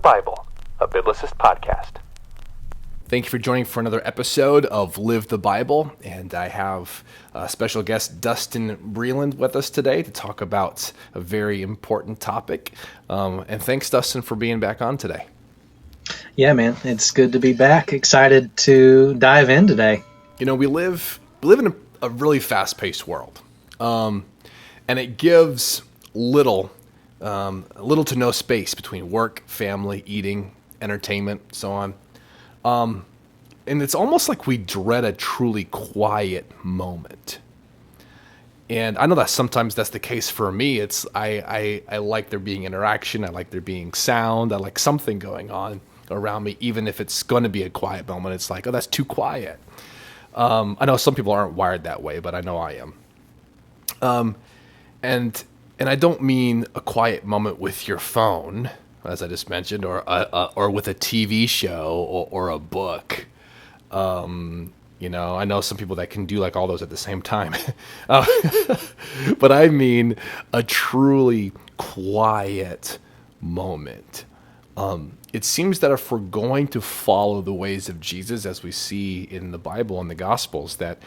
Bible, a Biblicist podcast. Thank you for joining for another episode of Live the Bible, and I have special guest Dustin Breland with us today to talk about a very important topic. And thanks, Dustin, for being back on today. Yeah, man, it's good to be back. Excited to dive in today. You know, we live in a really fast-paced world, and it gives little to no space between work, family, eating, entertainment, so on. And it's almost like we dread a truly quiet moment. And I know that sometimes that's the case for me. I like there being interaction. I like there being sound. I like something going on around me, even if it's going to be a quiet moment. It's like, oh, that's too quiet. I know some people aren't wired that way, but I know I am. And I don't mean a quiet moment with your phone, as I just mentioned, or with a TV show or a book. You know, I know some people that can do like all those at the same time. But I mean a truly quiet moment. It seems that if we're going to follow the ways of Jesus, as we see in the Bible and the Gospels, that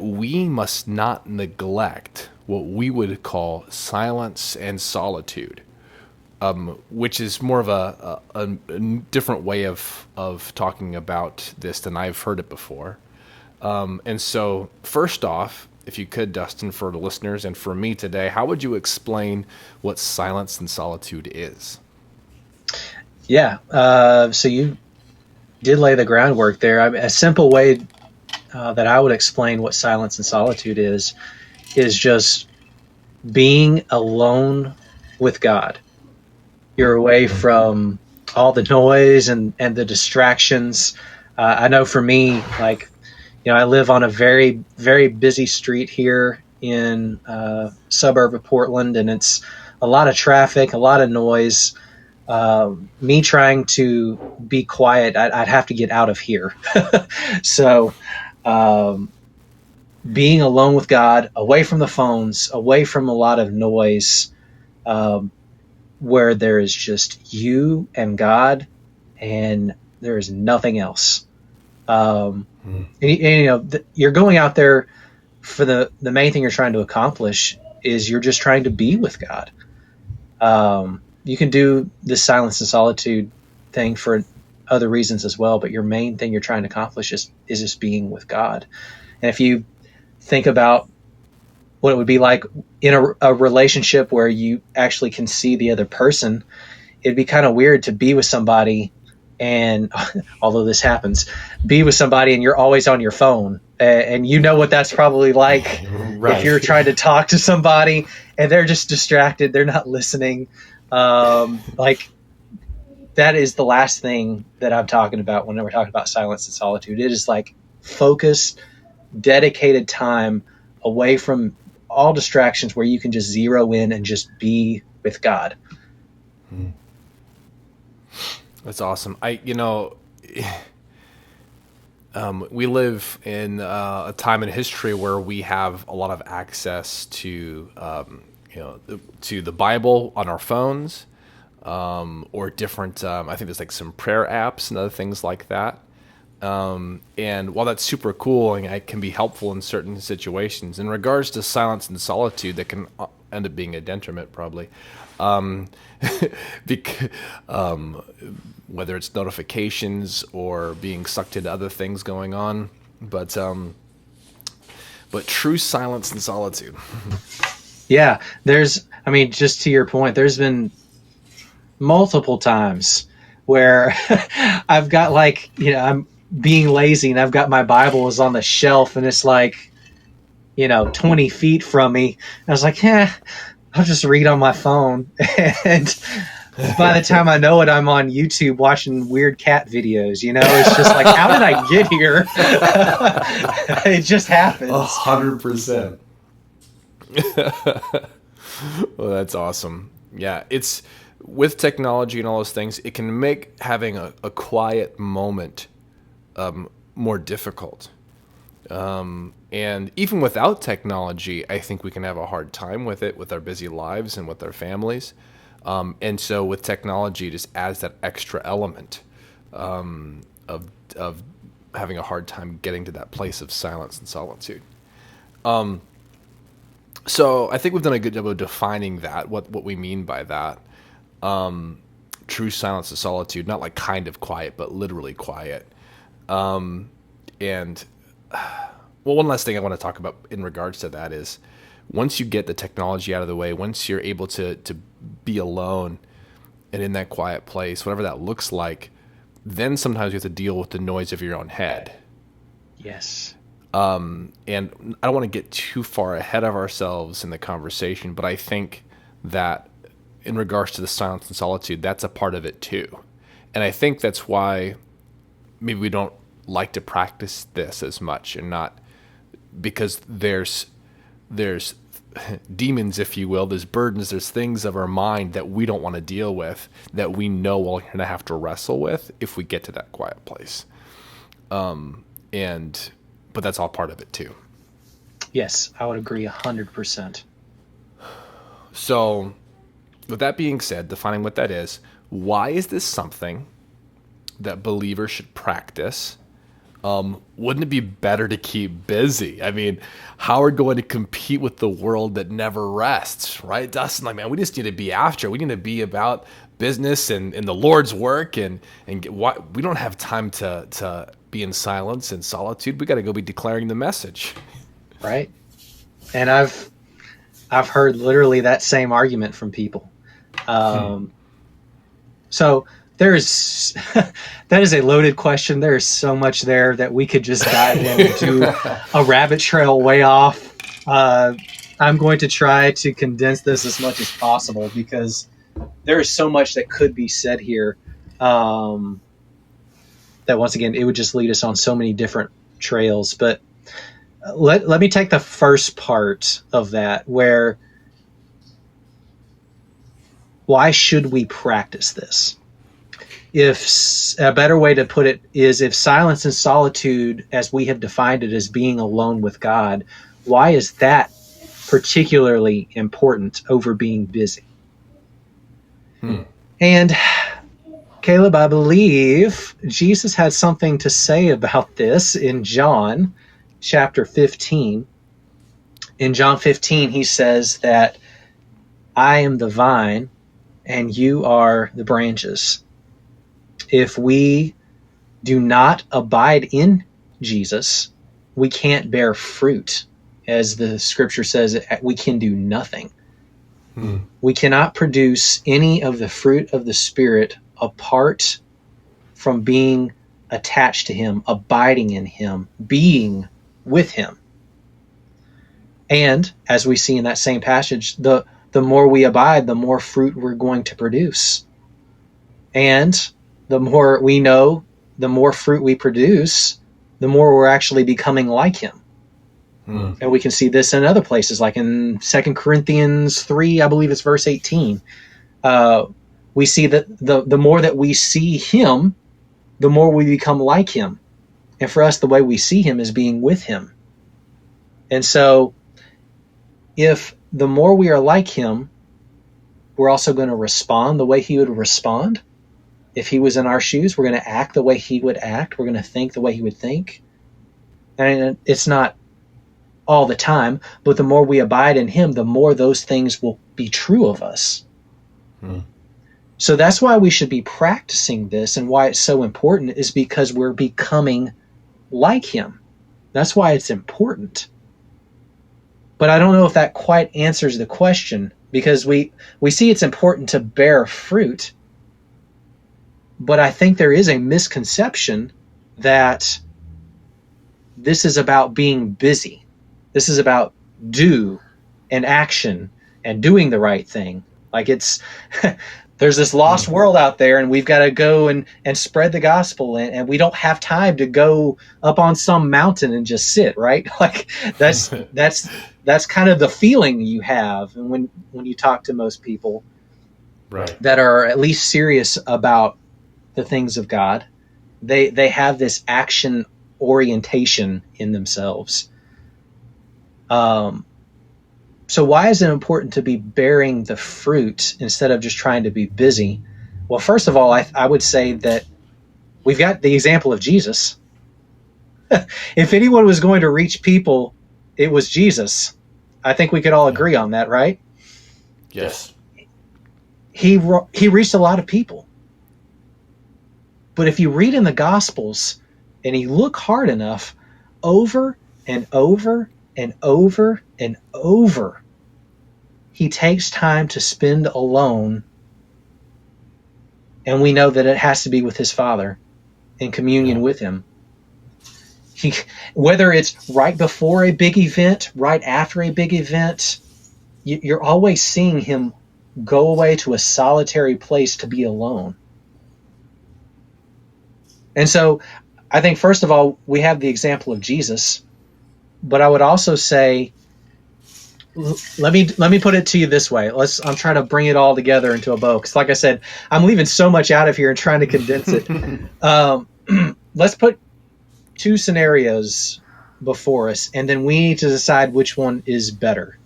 we must not neglect what we would call silence and solitude, which is more of a different way of talking about this than I've heard it before. And so, first off, if you could, Dustin, for the listeners and for me today, how would you explain what silence and solitude is? Yeah, so you did lay the groundwork there. I mean, a simple way that I would explain what silence and solitude is just being alone with God. You're away from all the noise and the distractions. I know for me, like, you know, I live on a very, very busy street here in a suburb of Portland, and it's a lot of traffic, a lot of noise. Me trying to be quiet, I'd have to get out of here. So being alone with God, away from the phones, away from a lot of noise, where there is just you and God, and there is nothing else. And you know, you're going out there for the main thing you're trying to accomplish is you're just trying to be with God. You can do this silence and solitude thing for other reasons as well, but your main thing you're trying to accomplish is just being with God. And if you think about what it would be like in a relationship where you actually can see the other person, it'd be kind of weird to be with somebody and, although this happens, be with somebody and you're always on your phone. And you know what that's probably like. Right. If you're trying to talk to somebody and they're just distracted, they're not listening. Like, that is the last thing that I'm talking about when we're talking about silence and solitude. It is like focused, dedicated time away from all distractions where you can just zero in and just be with God. That's awesome. We live in a time in history where we have a lot of access to, to the Bible on our phones, or different. I think there's like some prayer apps and other things like that. And while that's super cool and it can be helpful in certain situations, in regards to silence and solitude, that can end up being a detriment probably. Whether it's notifications or being sucked into other things going on, but true silence and solitude. Yeah, just to your point, there's been multiple times where I've got I'm being lazy and I've got my Bible is on the shelf and it's like, 20 feet from me. And I was like, I'll just read on my phone. And by the time I know it, I'm on YouTube watching weird cat videos. It's just like, how did I get here? It just happens. 100%. Well, that's awesome. Yeah, it's with technology and all those things, it can make having a quiet moment more difficult. And even without technology, I think we can have a hard time with it, with our busy lives and with our families. And so with technology, it just adds that extra element of having a hard time getting to that place of silence and solitude. So I think we've done a good job of defining that, what we mean by that. True silence and solitude, not like kind of quiet, but literally quiet. And well, one last thing I want to talk about in regards to that is once you get the technology out of the way, once you're able to be alone and in that quiet place, whatever that looks like, then sometimes you have to deal with the noise of your own head. Yes. And I don't want to get too far ahead of ourselves in the conversation, but I think that in regards to the silence and solitude, that's a part of it too. And I think that's why maybe we don't like to practice this as much, and not because there's demons, if you will, there's burdens, there's things of our mind that we don't want to deal with, that we know we're going to have to wrestle with if we get to that quiet place. But that's all part of it too. Yes, I would agree 100%. So with that being said, defining what that is, why is this something that believers should practice? Wouldn't it be better to keep busy? I mean, how are we going to compete with the world that never rests, right? Dustin, like, man, we just need to be after. We need to be about business and the Lord's work, and we don't have time to be in silence and solitude. We got to go be declaring the message, right? And I've heard literally that same argument from people. So there's that is a loaded question. There is so much there that we could just dive into a rabbit trail way off. I'm going to try to condense this as much as possible because there is so much that could be said here. That once again, it would just lead us on so many different trails. But let me take the first part of that, where why should we practice this? If a better way to put it is, if silence and solitude, as we have defined it as being alone with God, why is that particularly important over being busy? And Caleb, I believe Jesus had something to say about this in John chapter 15. In John 15, he says that I am the vine and you are the branches. If we do not abide in Jesus, we can't bear fruit. As the scripture says, we can do nothing. We cannot produce any of the fruit of the Spirit apart from being attached to Him, abiding in Him, being with Him. And as we see in that same passage, the more we abide, the more fruit we're going to produce. And the more we know, the more fruit we produce, the more we're actually becoming like Him. And we can see this in other places, like in 2 Corinthians 3, I believe it's verse 18. We see that the more that we see Him, the more we become like Him. And for us, the way we see Him is being with Him. And so if the more we are like Him, we're also going to respond the way He would respond. If He was in our shoes, we're going to act the way He would act. We're going to think the way He would think. And it's not all the time, but the more we abide in Him, the more those things will be true of us. So that's why we should be practicing this, and why it's so important is because we're becoming like Him. That's why it's important. But I don't know if that quite answers the question, because we see it's important to bear fruit, but I think there is a misconception that this is about being busy. This is about do and action and doing the right thing. Like it's there's this lost world out there, and we've got to go and spread the gospel, and we don't have time to go up on some mountain and just sit, right? Like that's kind of the feeling you have when you talk to most people, right, that are at least serious about the things of God. They have this action orientation in themselves. So why is it important to be bearing the fruit instead of just trying to be busy? Well, first of all, I would say that we've got the example of Jesus. If anyone was going to reach people, it was Jesus. I think we could all Yeah. agree on that, right? Yes. He reached a lot of people. But if you read in the Gospels and you look hard enough, over and over and over and over, he takes time to spend alone. And we know that it has to be with his Father in communion Yeah. with him. Whether it's right before a big event, right after a big event, you're always seeing him go away to a solitary place to be alone. And so I think, first of all, we have the example of Jesus, but I would also say, let me put it to you this way. I'm trying to bring it all together into a bow, because like I said, I'm leaving so much out of here and trying to condense it. Let's put two scenarios before us, and then we need to decide which one is better.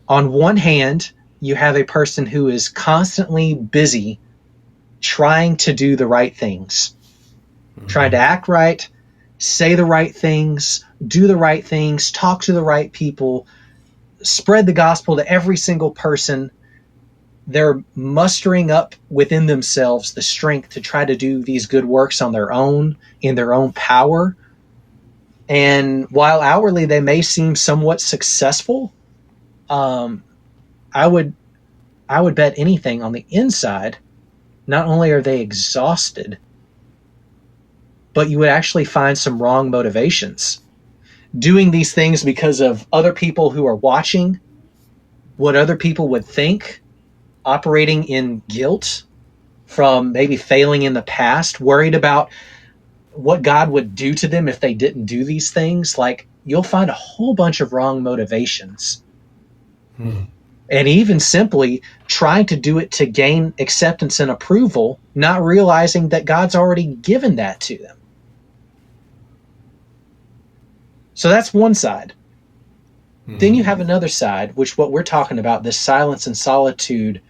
On one hand, you have a person who is constantly busy trying to do the right things, trying to act right, say the right things, do the right things, talk to the right people, spread the gospel to every single person. They're mustering up within themselves the strength to try to do these good works on their own, in their own power. And while outwardly they may seem somewhat successful, I would bet anything on the inside, not only are they exhausted, but you would actually find some wrong motivations. Doing these things because of other people who are watching, what other people would think, operating in guilt from maybe failing in the past, worried about what God would do to them if they didn't do these things. Like, you'll find a whole bunch of wrong motivations. And even simply trying to do it to gain acceptance and approval, not realizing that God's already given that to them. So that's one side. Then you have another side, which what we're talking about, this silence and solitude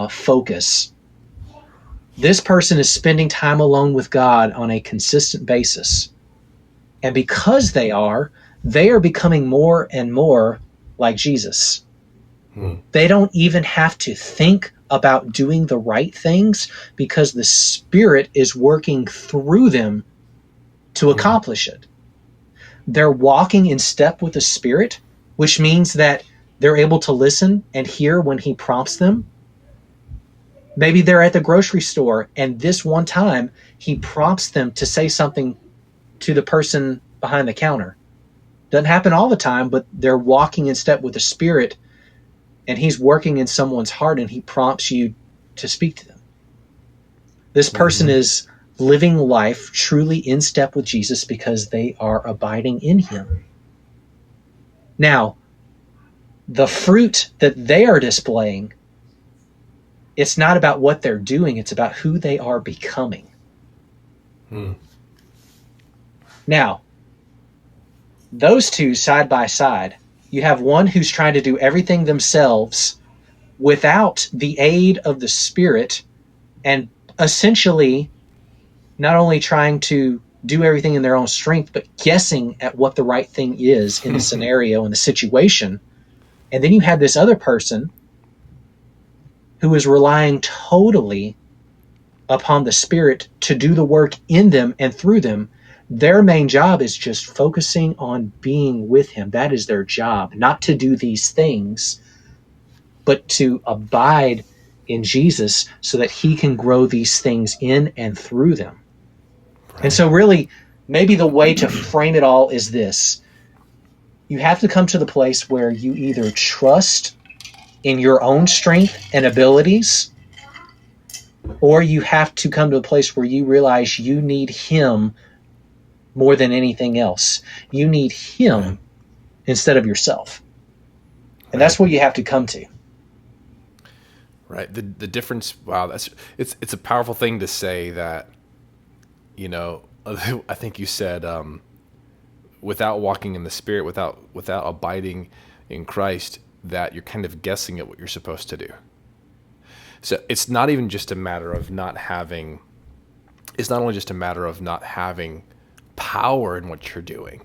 focus. This person is spending time alone with God on a consistent basis. And because they are becoming more and more like Jesus. They don't even have to think about doing the right things, because the Spirit is working through them to accomplish it. They're walking in step with the Spirit, which means that they're able to listen and hear when He prompts them. Maybe they're at the grocery store, and this one time He prompts them to say something to the person behind the counter. Doesn't happen all the time, but they're walking in step with the Spirit, and He's working in someone's heart, and He prompts you to speak to them. This person is living life truly in step with Jesus because they are abiding in Him. Now, the fruit that they are displaying, it's not about what they're doing, it's about who they are becoming. Now, those two side by side, you have one who's trying to do everything themselves without the aid of the Spirit, and essentially not only trying to do everything in their own strength, but guessing at what the right thing is in the scenario and the situation. And then you have this other person who is relying totally upon the Spirit to do the work in them and through them. Their main job is just focusing on being with Him. That is their job, not to do these things, but to abide in Jesus so that He can grow these things in and through them. Right. And so really, maybe the way to frame it all is this. You have to come to the place where you either trust in your own strength and abilities, or you have to come to a place where you realize you need Him more than anything else. You need Him instead of yourself. And that's what you have to come to. Right. The difference, wow, it's a powerful thing to say that, you know, I think you said, without walking in the Spirit, without abiding in Christ that you're kind of guessing at what you're supposed to do. So it's not even just a matter of not having, it's not only just a matter of not having power in what you're doing,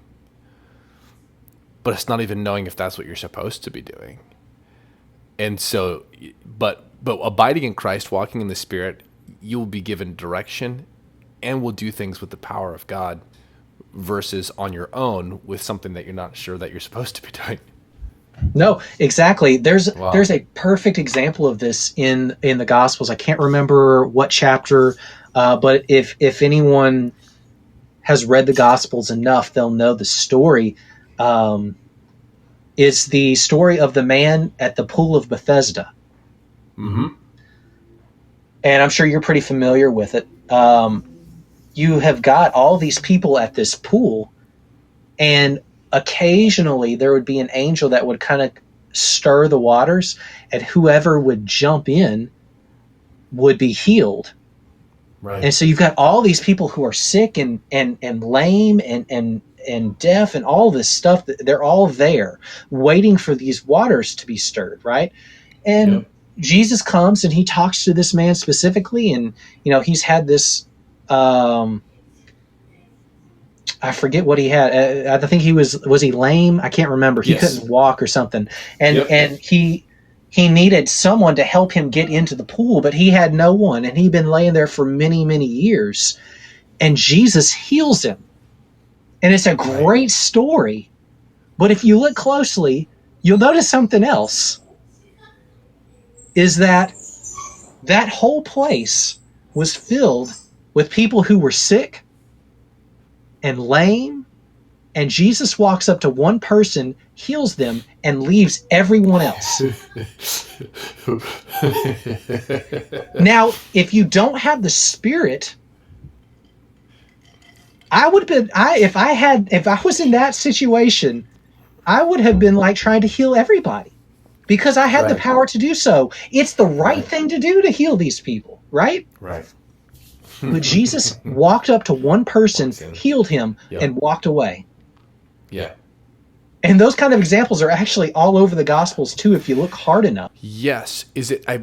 but it's not even knowing if that's what you're supposed to be doing. And so, but abiding in Christ, walking in the Spirit, you will be given direction and will do things with the power of God versus on your own with something that you're not sure that you're supposed to be doing. No, exactly. There's Wow. there's a perfect example of this in the Gospels. I can't remember what chapter, but if anyone has read the Gospels enough, they'll know the story. It's the story of the man at the pool of Bethesda. Mm-hmm. And I'm sure you're pretty familiar with it. You have got all these people at this pool, and occasionally there would be an angel that would kind of stir the waters, and whoever would jump in would be healed. Right. And so you've got all these people who are sick and lame and deaf and all this stuff. They're all there waiting for these waters to be stirred, right? And Yep. Jesus comes and he talks to this man specifically, and he's had this I forget what he had. I think he was he lame? I can't remember. He Yes. couldn't walk or something. And Yep. and he needed someone to help him get into the pool, but he had no one, and he'd been laying there for many, many years. And Jesus heals him. And it's a great story. But if you look closely, you'll notice something else. Is that whole place was filled with people who were sick and lame, and Jesus walks up to one person, heals them, and leaves everyone else. Now, if you don't have the Spirit, I would have been, if I was in that situation, I would have been like trying to heal everybody because I had the power to do so. It's the right thing to do to heal these people, right? Right. But Jesus walked up to one person, healed him, and walked away. Yeah. And those kind of examples are actually all over the Gospels too, if you look hard enough. Yes. Is it? I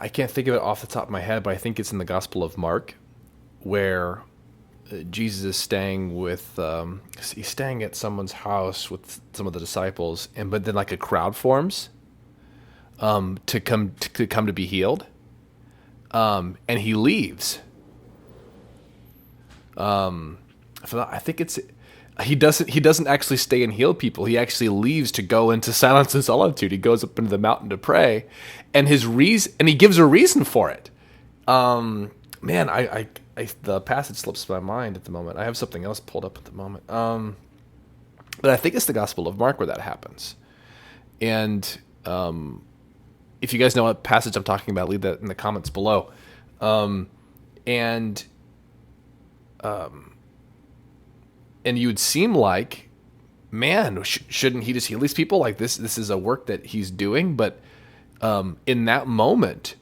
can't think of it off the top of my head, but I think it's in the Gospel of Mark, where Jesus is staying with he's staying at someone's house with some of the disciples, but then like a crowd forms to come to be healed, and he leaves. I think it's. He doesn't actually stay and heal people. He actually leaves to go into silence and solitude. He goes up into the mountain to pray, and he gives a reason for it. Man, the passage slips my mind at the moment. I have something else pulled up at the moment. But I think it's the Gospel of Mark where that happens. And if you guys know what passage I'm talking about, leave that in the comments below. And you would seem like, man, shouldn't he just heal these people? Like this is a work that he's doing. But in that moment,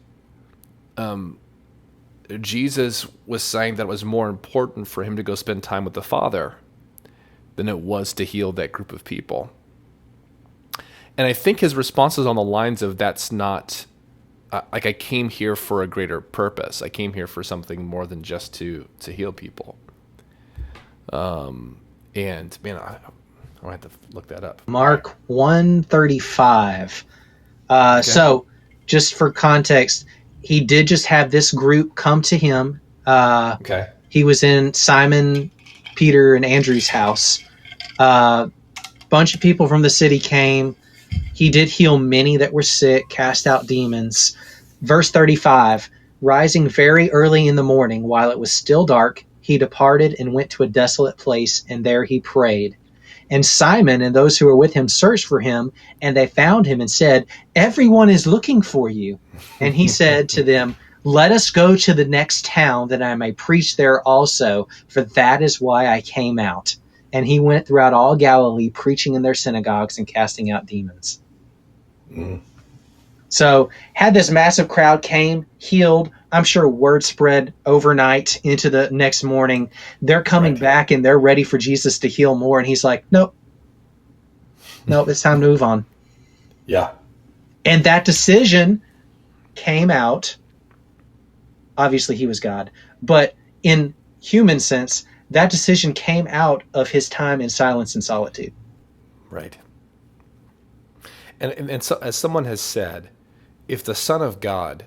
Jesus was saying that it was more important for him to go spend time with the Father than it was to heal that group of people. And I think his response is on the lines of, that's not, like I came here for a greater purpose. I came here for something more than just to heal people. And man, I have to look that up. Mark 1:35. So just for context, he did just have this group come to him. He was in Simon, Peter, and Andrew's house. Bunch of people from the city came. He did heal many that were sick, cast out demons. Verse 35, rising very early in the morning, while it was still dark, he departed and went to a desolate place, and there he prayed. And Simon and those who were with him searched for him, and they found him and said, "Everyone is looking for you." And he said to them, "Let us go to the next town, that I may preach there also, for that is why I came out." And he went throughout all Galilee, preaching in their synagogues and casting out demons. Mm. So had this massive crowd came, healed, I'm sure word spread overnight into the next morning. They're coming back and they're ready for Jesus to heal more. And he's like, nope. no, it's time to move on. Yeah. And that decision came out, obviously he was God, but in human sense, that decision came out of his time in silence and solitude. Right. And so, as someone has said, if the Son of God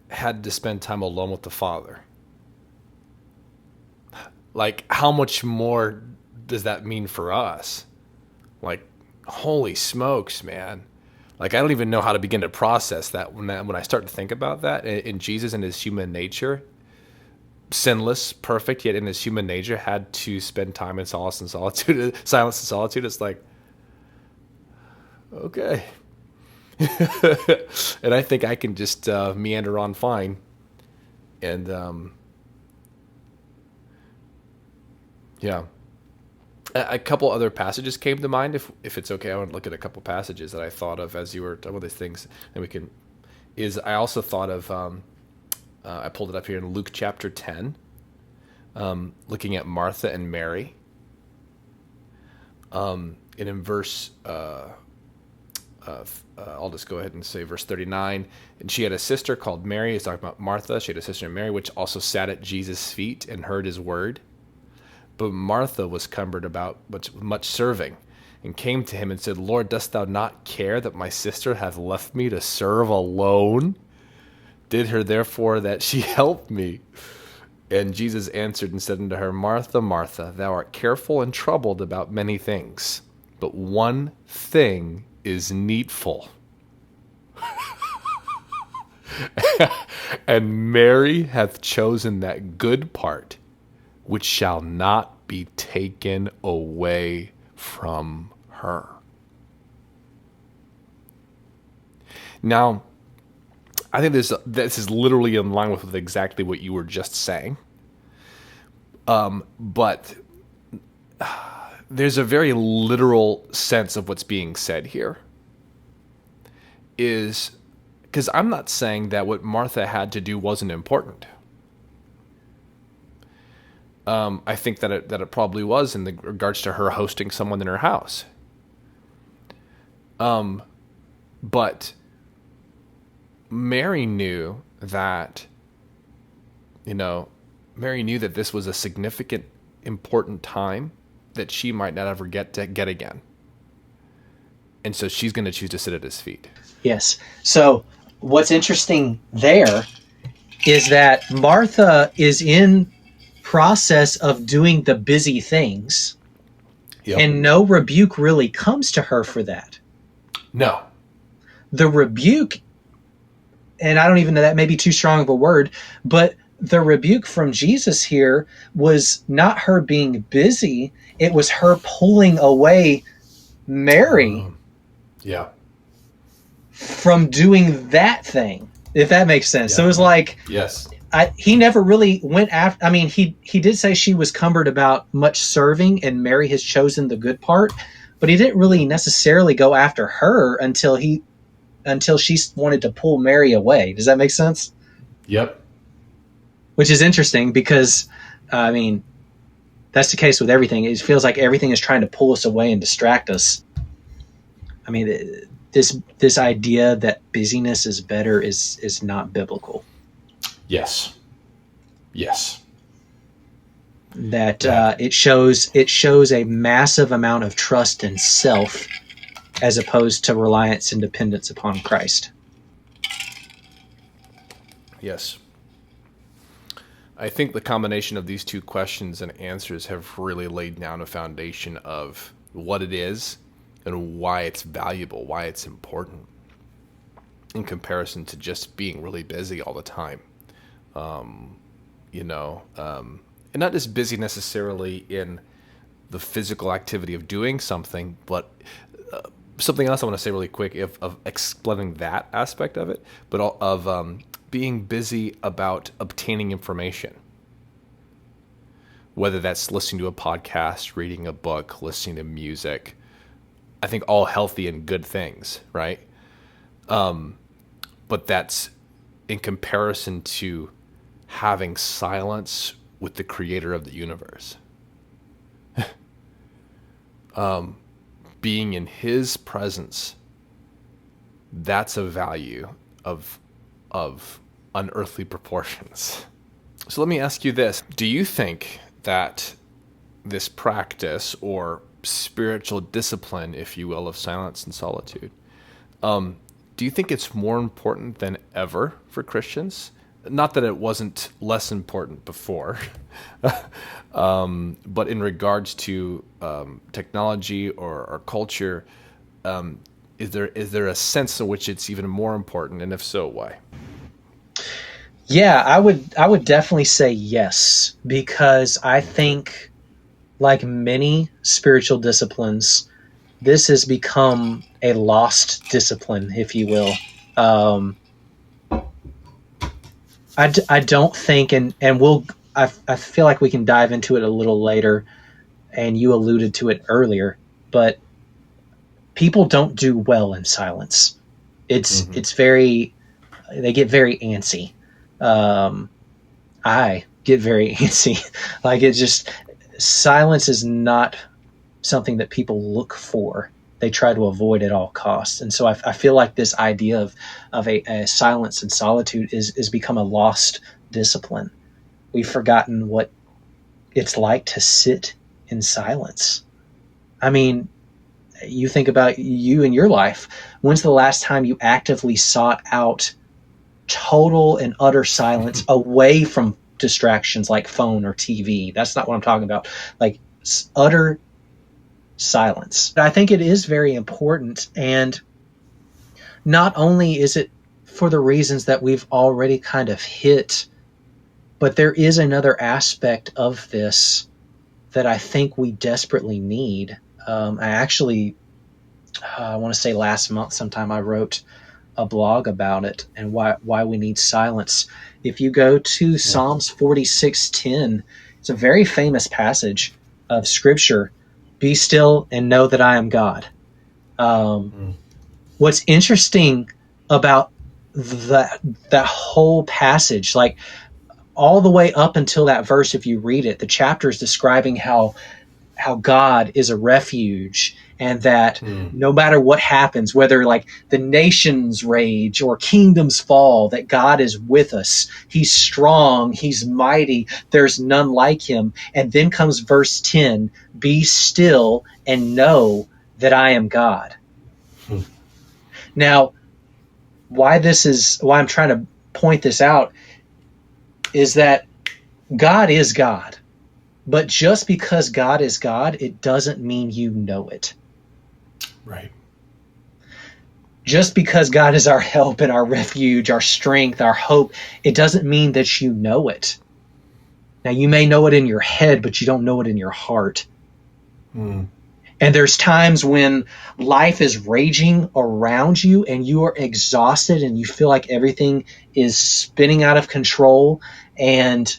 had to spend time alone with the Father, like, how much more does that mean for us? Like, holy smokes, man. Like, I don't even know how to begin to process that when I start to think about that in Jesus and his human nature, sinless, perfect, yet in his human nature had to spend time in silence and solitude. It's like, okay. And I think I can just meander on fine. And yeah. A couple other passages came to mind. If it's okay, I want to look at a couple passages that I thought of as you were talking about these things. And I also thought of, I pulled it up here in Luke chapter 10, looking at Martha and Mary. And in verse, I'll just go ahead and say verse 39. And she had a sister called Mary. He's talking about Martha. She had a sister named Mary, which also sat at Jesus' feet and heard his word. But Martha was cumbered about much serving, and came to him and said, Lord, dost thou not care that my sister hath left me to serve alone? Did her therefore that she helped me. And Jesus answered and said unto her, Martha, Martha, thou art careful and troubled about many things, but one thing is needful. And Mary hath chosen that good part, which shall not be taken away from her. Now, I think this is literally in line with exactly what you were just saying. But there's a very literal sense of what's being said here. Is because I'm not saying that what Martha had to do wasn't important. I think that it probably was in regards to her hosting someone in her house. But Mary knew that, this was a significant, important time that she might not ever get again. And so she's going to choose to sit at his feet. Yes. So what's interesting there is that Martha is in process of doing the busy things, Yep. and no rebuke really comes to her for that. No. The rebuke, and I don't even know, that may be too strong of a word, but the rebuke from Jesus here was not her being busy, it was her pulling away Mary Yeah. from doing that thing, if that makes sense. Yeah. So it was like, yes. He never really went after. I mean, he did say she was cumbered about much serving, and Mary has chosen the good part, but he didn't really necessarily go after her until she wanted to pull Mary away. Does that make sense? Yep. Which is interesting because, I mean, that's the case with everything. It feels like everything is trying to pull us away and distract us. I mean, this idea that busyness is better is not biblical. Yes. Yes. That it shows a massive amount of trust in self as opposed to reliance and dependence upon Christ. Yes. I think the combination of these two questions and answers have really laid down a foundation of what it is and why it's valuable, why it's important in comparison to just being really busy all the time. And not just busy necessarily in the physical activity of doing something, but something else I want to say really quick of explaining that aspect of it, but of being busy about obtaining information, whether that's listening to a podcast, reading a book, listening to music. I think all healthy and good things, right? But that's in comparison to having silence with the creator of the universe. being in his presence, that's a value of unearthly proportions. So let me ask you this. Do you think that this practice or spiritual discipline, if you will, of silence and solitude, do you think it's more important than ever for Christians? Not that it wasn't less important before, but in regards to technology or culture, is there a sense in which it's even more important, and if so, why? Yeah, I would definitely say yes, because I think, like many spiritual disciplines, this has become a lost discipline, if you will. Um, I don't think, and I feel like we can dive into it a little later, and you alluded to it earlier, but people don't do well in silence. It's very, they get very antsy. Um, I get very antsy. Like, it just, silence is not something that people look for. They try to avoid at all costs. And so I feel like this idea of a silence and solitude is become a lost discipline. We've forgotten what it's like to sit in silence. I mean, you think about you in your life. When's the last time you actively sought out total and utter silence away from distractions like phone or TV? That's not what I'm talking about. Like, utter silence. I think it is very important. And not only is it for the reasons that we've already kind of hit, but there is another aspect of this that I think we desperately need. I want to say last month sometime, I wrote a blog about it and why we need silence. If you go to Psalms 46:10, it's a very famous passage of scripture. Be still and know that I am God. What's interesting about that whole passage, like all the way up until that verse, if you read it, the chapter is describing how God is a refuge, and that no matter what happens, whether like the nations rage or kingdoms fall, that God is with us. He's strong. He's mighty. There's none like him. And then comes verse 10, be still and know that I am God. Now, why I'm trying to point this out is that God is God. But just because God is God, it doesn't mean you know it. Right. Just because God is our help and our refuge, our strength, our hope, it doesn't mean that you know it. Now, you may know it in your head, but you don't know it in your heart. And there's times when life is raging around you and you are exhausted and you feel like everything is spinning out of control, and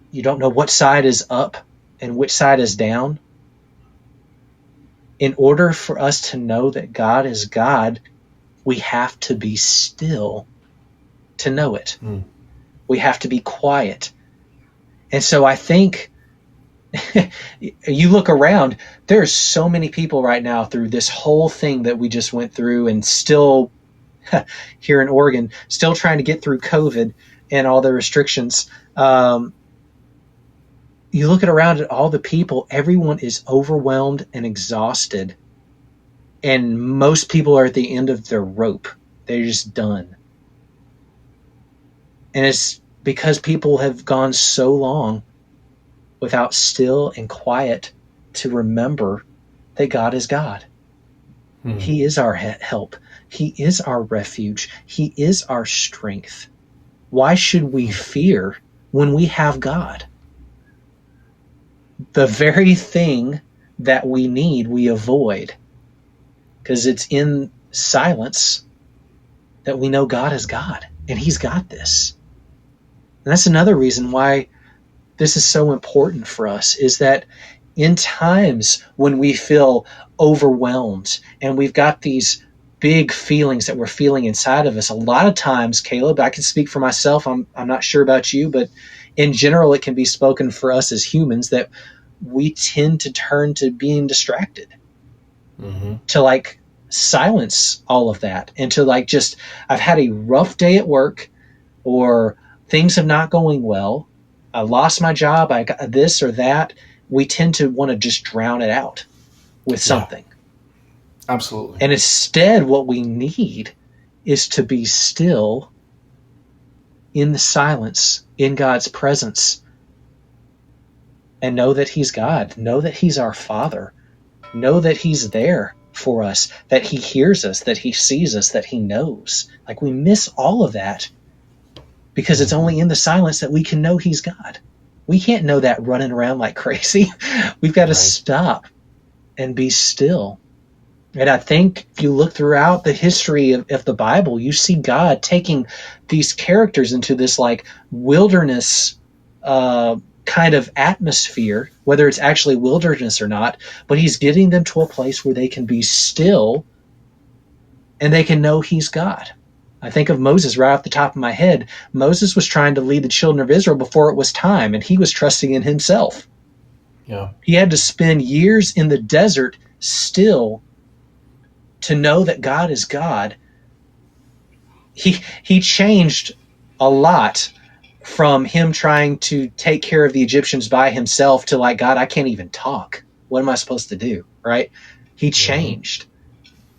you don't know what side is up and which side is down. In order for us to know that God is God, we have to be still to know it. We have to be quiet. And so I think you look around, there's so many people right now through this whole thing that we just went through, and still here in Oregon, still trying to get through COVID and all the restrictions. You look around at all the people, everyone is overwhelmed and exhausted. And most people are at the end of their rope. They're just done. And it's because people have gone so long without still and quiet to remember that God is God. He is our help. He is our refuge. He is our strength. Why should we fear when we have God? The very thing that we need, we avoid, because it's in silence that we know God is God, and he's got this. And that's another reason why this is so important for us, is that in times when we feel overwhelmed and we've got these big feelings that we're feeling inside of us, a lot of times, Caleb, I can speak for myself, I'm not sure about you, but in general, it can be spoken for us as humans, that we tend to turn to being distracted. to like silence all of that and to like just, I've had a rough day at work or things have not going well. I lost my job. I got this or that. We tend to want to just drown it out with Yeah. something. Absolutely. And instead, what we need is to be still in the silence, in God's presence, and know that He's God, know that He's our Father, know that He's there for us, that He hears us, that He sees us, that He knows. Like, we miss all of that because it's only in the silence that we can know He's God. We can't know that running around like crazy. We've got to stop and be still. And I think if you look throughout the history of the Bible, you see God taking these characters into this like wilderness kind of atmosphere, whether it's actually wilderness or not, but He's getting them to a place where they can be still and they can know He's God. I think of Moses right off the top of my head. Moses was trying to lead the children of Israel before it was time, and he was trusting in himself. Yeah. He had to spend years in the desert still to know that God is God. He changed a lot from him trying to take care of the Egyptians by himself to like, God, I can't even talk. What am I supposed to do? Right? He changed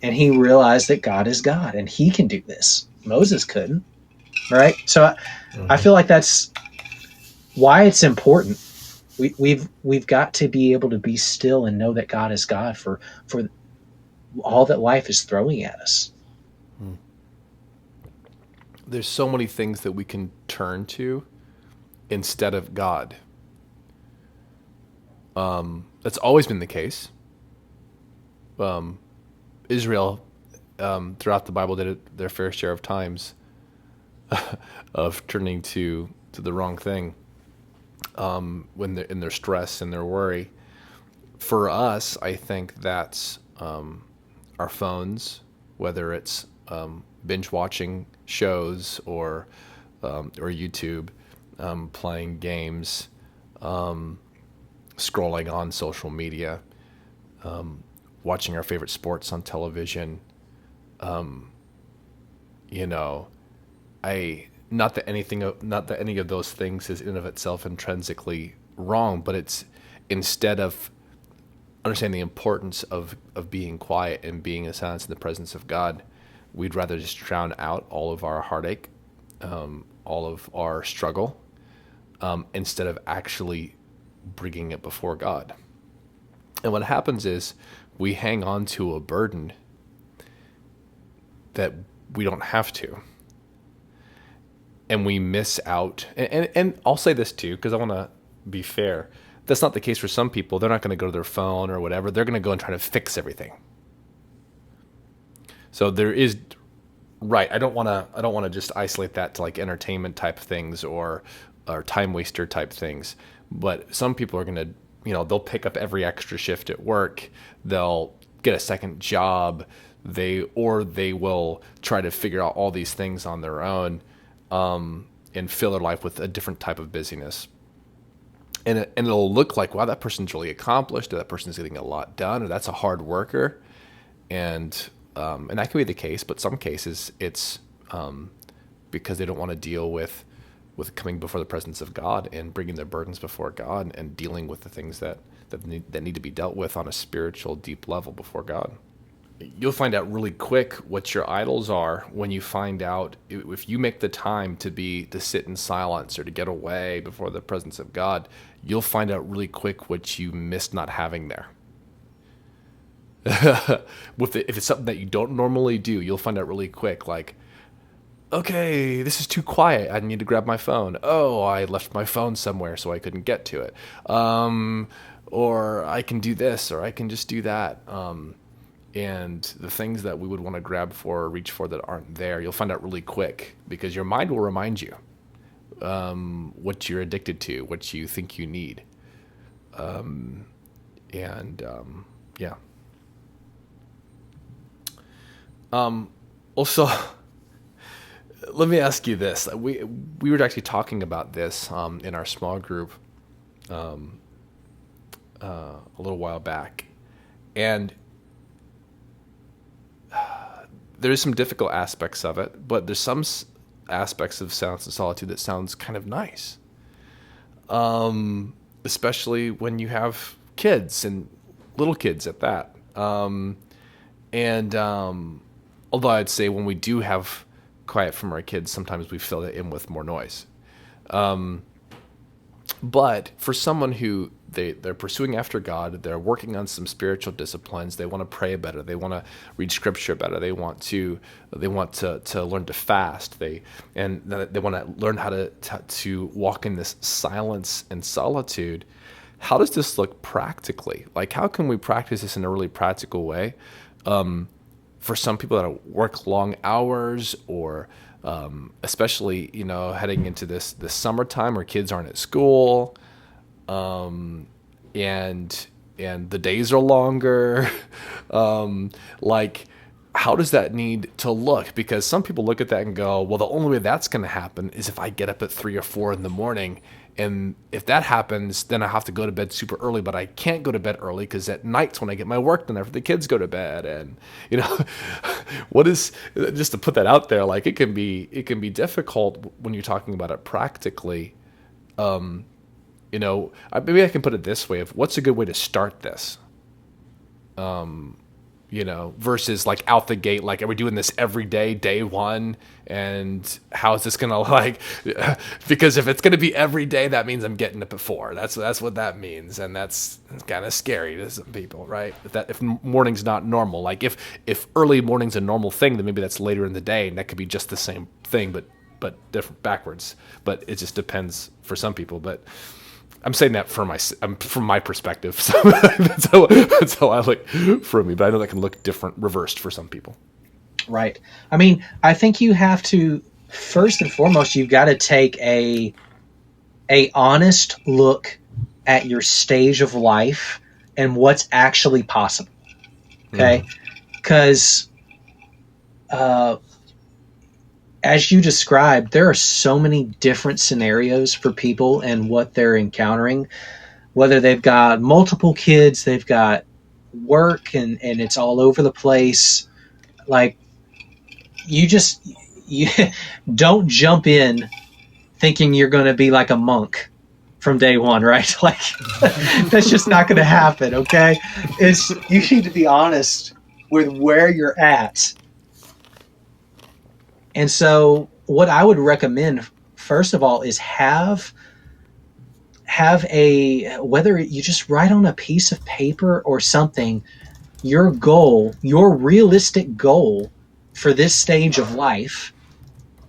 and he realized that God is God and He can do this. Moses couldn't. Right? So I feel like that's why it's important. We've got to be able to be still and know that God is God for all that life is throwing at us. There's so many things that we can turn to instead of God. That's always been the case. Israel, throughout the Bible, did it their fair share of times of turning to the wrong thing when they're in their stress and their worry. For us, I think that's our phones, whether it's binge watching shows or YouTube, playing games, scrolling on social media, watching our favorite sports on television. Not that any of those things is in and of itself intrinsically wrong, but it's instead of understanding the importance of being quiet and being in silence in the presence of God, we'd rather just drown out all of our heartache, all of our struggle, instead of actually bringing it before God. And what happens is we hang on to a burden that we don't have to. And we miss out. And I'll say this too, because I want to be fair. That's not the case for some people. They're not going to go to their phone or whatever. They're going to go and try to fix everything. So there is, right. I don't want to just isolate that to like entertainment type things or time waster type things. But some people are going to, they'll pick up every extra shift at work. They'll get a second job. They will try to figure out all these things on their own, and fill their life with a different type of busyness. And it'll look like, wow, that person's really accomplished, or that person's getting a lot done, or that's a hard worker. And that can be the case, but some cases it's because they don't want to deal with coming before the presence of God and bringing their burdens before God and dealing with the things that need to be dealt with on a spiritual, deep level before God. You'll find out really quick what your idols are when you find out if you make the time to sit in silence or to get away before the presence of God. You'll find out really quick what you missed not having there. If it's something that you don't normally do, you'll find out really quick, like, okay, this is too quiet. I need to grab my phone. Oh, I left my phone somewhere, so I couldn't get to it. Or I can do this, or I can just do that. And the things that we would want to grab for or reach for that aren't there, you'll find out really quick because your mind will remind you what you're addicted to, what you think you need. Yeah. Also, let me ask you this. We were actually talking about this in our small group a little while back. And there's some difficult aspects of it, but there's some aspects of silence and solitude that sounds kind of nice. Especially when you have kids and little kids at that. Although I'd say when we do have quiet from our kids, sometimes we fill it in with more noise. But for someone who they're pursuing after God, they're working on some spiritual disciplines. They want to pray better. They want to read Scripture better. They want to learn to fast. They want to learn how to walk in this silence and solitude. How does this look practically? Like, how can we practice this in a really practical way? For some people that work long hours, or especially, heading into this summertime where kids aren't at school, and the days are longer. Like, how does that need to look? Because some people look at that and go, well, the only way that's going to happen is if I get up at 3 or 4 in the morning. And if that happens, then I have to go to bed super early, but I can't go to bed early because at night's when I get my work done after the kids go to bed. And, what is, just to put that out there, like, it can be difficult when you're talking about it practically. Maybe I can put it this way: what's a good way to start this? Versus like out the gate, like, are we doing this every day, day one? And how is this going to because if it's going to be every day, that means I'm getting up at 4. That's what that means. And that's kind of scary to some people, right? If morning's not normal, like if early morning's a normal thing, then maybe that's later in the day, and that could be just the same thing, but different backwards. But it just depends for some people. But I'm saying that from my perspective. So that's how I look for me. But I know that can look different, reversed for some people. Right. I mean, I think you have to, first and foremost, you've got to take a honest look at your stage of life and what's actually possible. Okay? Because as you described, there are so many different scenarios for people and what they're encountering, whether they've got multiple kids, they've got work, and it's all over the place. Like, you don't jump in thinking you're going to be like a monk from day one, right? Like, that's just not going to happen. Okay. You need to be honest with where you're at. And so what I would recommend, first of all, is have whether you just write on a piece of paper or something, your goal, your realistic goal for this stage of life,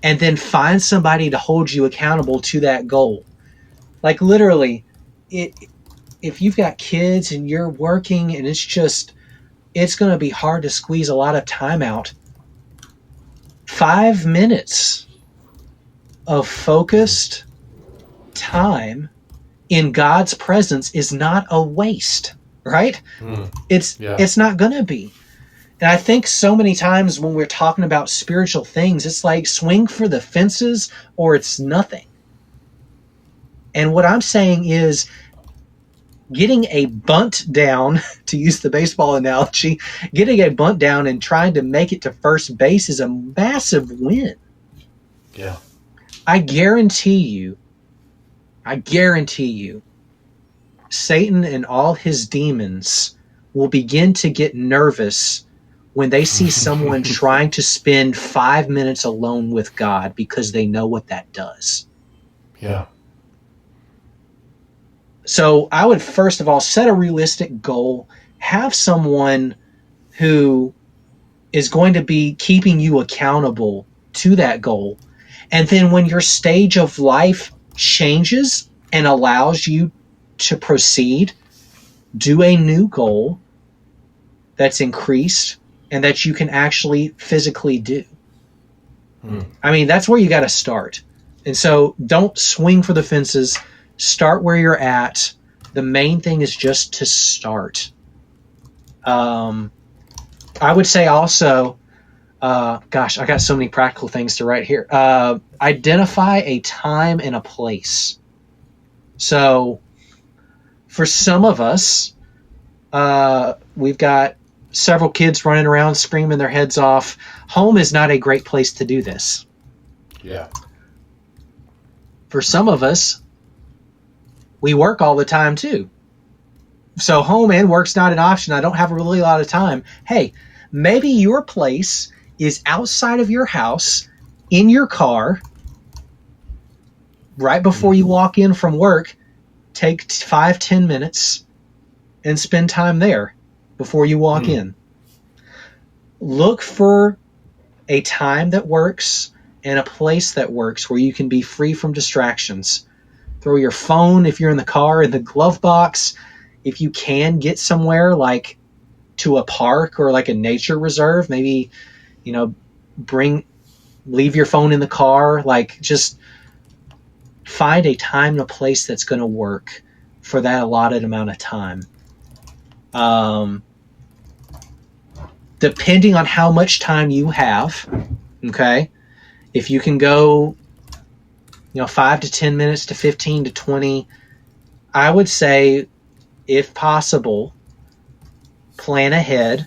and then find somebody to hold you accountable to that goal. Like, literally, if you've got kids and you're working and it's going to be hard to squeeze a lot of time out, 5 minutes of focused time in God's presence is not a waste, right? It's not going to be. And I think so many times when we're talking about spiritual things, it's like swing for the fences or it's nothing. And what I'm saying is, getting a bunt down, to use the baseball analogy, getting a bunt down and trying to make it to first base is a massive win. Yeah. I guarantee you, Satan and all his demons will begin to get nervous when they see someone trying to spend 5 minutes alone with God, because they know what that does. Yeah. So I would first of all set a realistic goal, have someone who is going to be keeping you accountable to that goal. And then when your stage of life changes and allows you to proceed, do a new goal that's increased and that you can actually physically do. I mean, that's where you got to start. And so don't swing for the fences. Start where you're at. The main thing is just to start. I would say also, I got so many practical things to write here. Identify a time and a place. So for some of us, we've got several kids running around screaming their heads off. Home is not a great place to do this. Yeah. For some of us, we work all the time too. So home and work's not an option. I don't have really a lot of time. Hey, maybe your place is outside of your house, in your car, right before you walk in from work. Take 5-10 minutes and spend time there before you walk in. Look for a time that works and a place that works where you can be free from distractions. Throw your phone, if you're in the car, in the glove box. If you can get somewhere like to a park or like a nature reserve, maybe, leave your phone in the car. Like, just find a time and a place that's going to work for that allotted amount of time. Depending on how much time you have, okay, if you can go 5 to 10 minutes to 15 to 20, I would say, if possible, plan ahead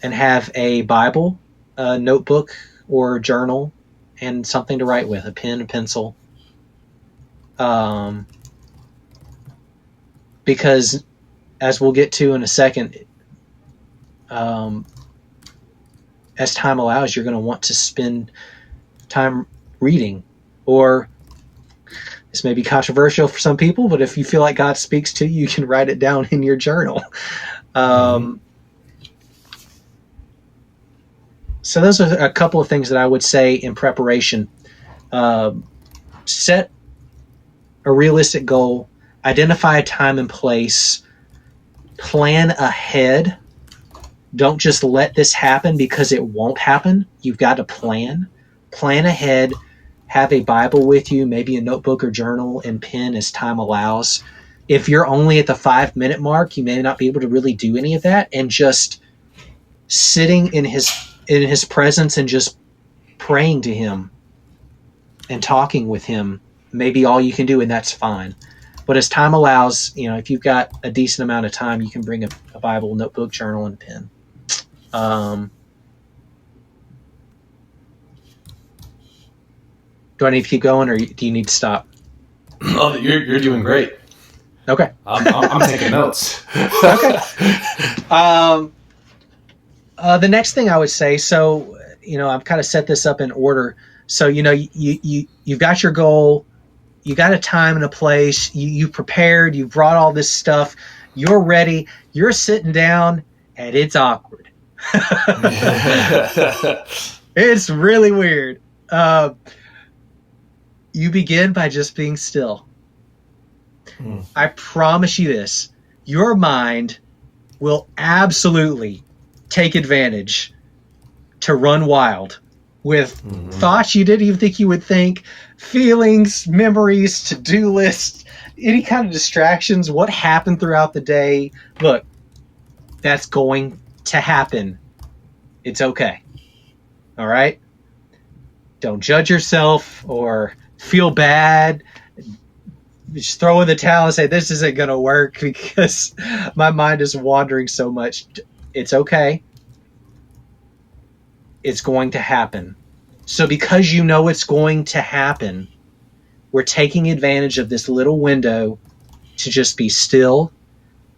and have a Bible, a notebook or journal, and something to write with, a pen, a pencil. Because, as we'll get to in a second, as time allows, you're going to want to spend time reading. Or, this may be controversial for some people, but if you feel like God speaks to you, you can write it down in your journal. So those are a couple of things that I would say in preparation. Set a realistic goal, identify a time and place, plan ahead. Don't just let this happen because it won't happen. You've got to plan. Plan ahead. Have a Bible with you, maybe a notebook or journal and pen as time allows. If you're only at the 5-minute mark, you may not be able to really do any of that. And just sitting in his presence and just praying to him and talking with him may be all you can do, and that's fine. But as time allows, if you've got a decent amount of time, you can bring a Bible, notebook, journal, and a pen. Do I need to keep going, or do you need to stop? Oh, you're doing great. Okay. I'm taking notes. Okay. The next thing I would say, so, I've kind of set this up in order. So, you've got your goal, you got a time and a place, you prepared, you brought all this stuff, you're ready, you're sitting down, and it's awkward. It's really weird. You begin by just being still. I promise you this. Your mind will absolutely take advantage to run wild with thoughts you didn't even think you would think, feelings, memories, to-do lists, any kind of distractions, what happened throughout the day. Look, that's going to happen. It's okay. All right? Don't judge yourself or feel bad. Just throw in the towel and say, this isn't going to work because my mind is wandering so much. It's okay. It's going to happen. So because it's going to happen, we're taking advantage of this little window to just be still,